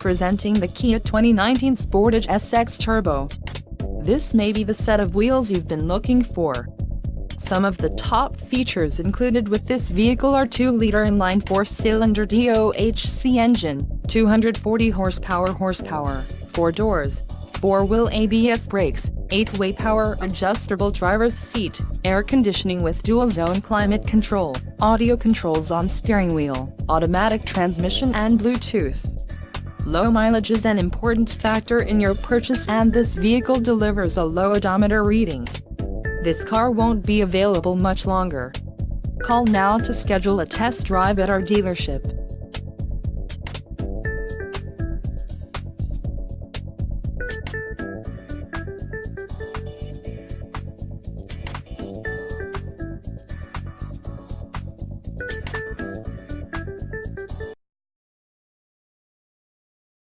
Presenting the Kia 2019 Sportage SX Turbo. This may be the set of wheels you've been looking for. Some of the top features included with this vehicle are 2-liter inline 4-cylinder DOHC engine, 240 horsepower, 4 doors, 4-wheel ABS brakes, 8-way power adjustable driver's seat, air conditioning with dual-zone climate control, audio controls on steering wheel, automatic transmission and Bluetooth. Low mileage is an important factor in your purchase, and this vehicle delivers a low odometer reading. This car won't be available much longer. Call now to schedule a test drive at our dealership.